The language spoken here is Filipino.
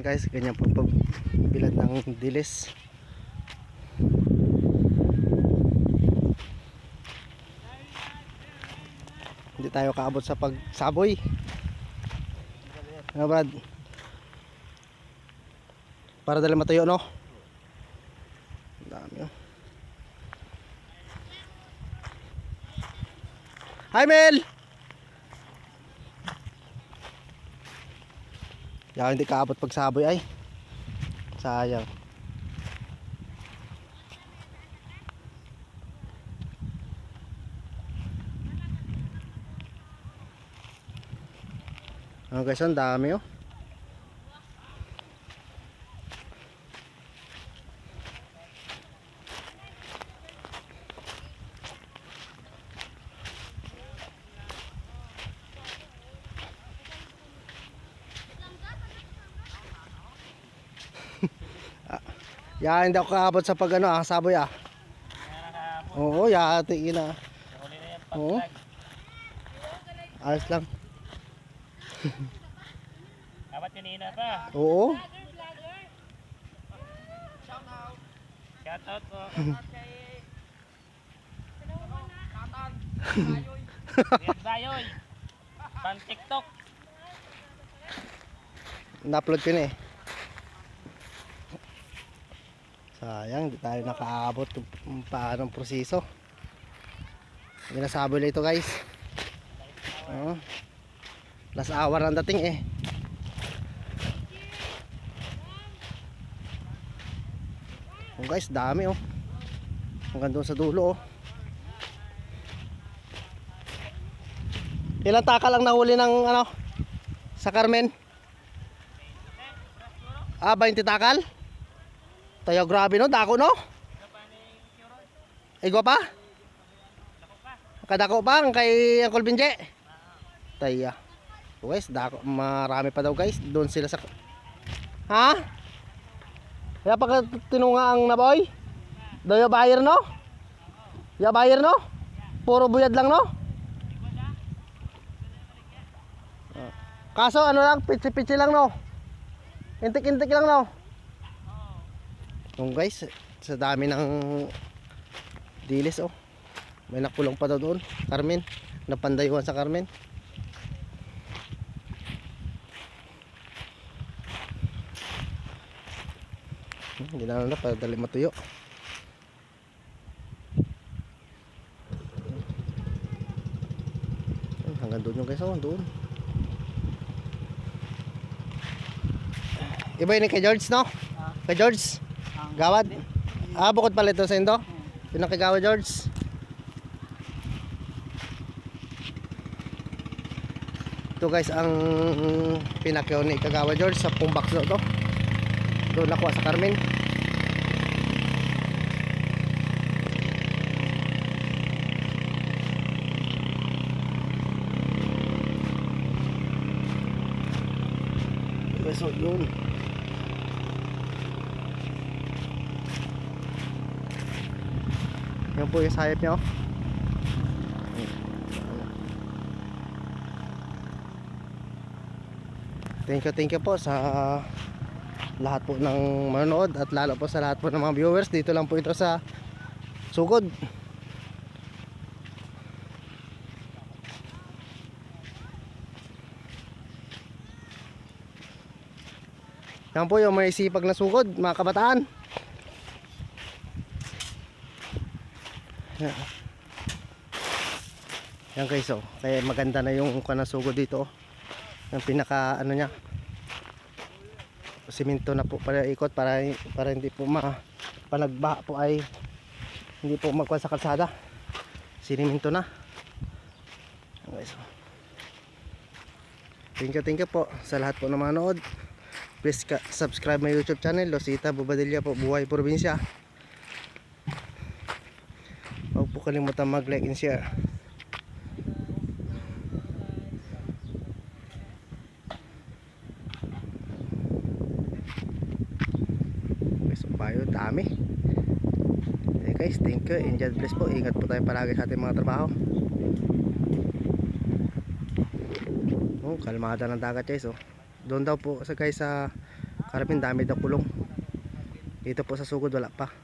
guys, ganyan po pagbilad ng dilis. Hindi tayo kaabot sa pagsaboy. Ano Brad? Para dali matuyo, no? Dami, oh. Hi Mel! Yan, hindi kaabot pagsaboy ay. Sayang. Ano guys, ang dami, oh. Yan, hindi ako kaabot sa pag ano, saboy ah. Oo, yati ina. Oo. Ayos lang. Dapat kanina pa. Oo. Shout out po. Rian Bayoy. Pan TikTok. Na-upload ko na eh. Sayang, hindi tayo nakaabot kung paano ang proseso. Hindi nasaboy lang ito guys. Oo. Last hour ang dating eh. Oh guys, dami oh. Hanggang doon sa dulo oh. Ilang taka lang nahuli ng ano sa Carmen? 20 takal? Tayo grabe no, dako no? Igwa pa? Kadako pa ang kay Uncle Binje. Taya. Guys, dako marami pa daw guys. Doon sila sa ha? Kaya pag tinunga ang naboy? Dayo buyer no? Ya buyer no? Puro buyad lang no? Kaso ano lang, pitsi-pitsi lang no? Intik-intik lang no? Yung guys, sa dami ng dilis oh. May nakulong pa daw doon, Carmen. Napandayuhan sa Carmen. Hindi na para dali matuyo. Hanggang doon yung guys oh, doon. Iba yun kay George no? Kay George? Gawad? Bukod pala ito sa indo? Yun ang kay Gawad George? Ito guys ang pinakyaw ni Kagawa George sa pumbak na ito. Doon nakuha sa Carmen. So yun. Yan po yung sayap niya oh. Thank you po sa lahat po ng manonood at lalo po sa lahat po ng mga viewers. Dito lang po ito sa Sugod. Yan po yung may sipag na sugod mga kabataan. Yan guys oh. Kaya maganda na yung kanasugod dito oh. Yung pinaka ano niya, simento na po para ikot para hindi po panagbaha po ay hindi po magkuha sa kalsada. Siniminto na. Guys. Thank you po sa lahat po na manood. Please subscribe my YouTube channel, Losita Bobadilla po, Buhay Probinsya. Huwag po kalimutan mag-like and share. Bayo, dami. Okay guys, thank you and God bless po. Ingat po tayo palagi sa ating mga trabaho. Oh, kalmada ng dagat guys oh. Doon daw po sa guys sa Karapin dami daw kulong. Dito po sa sugod wala pa.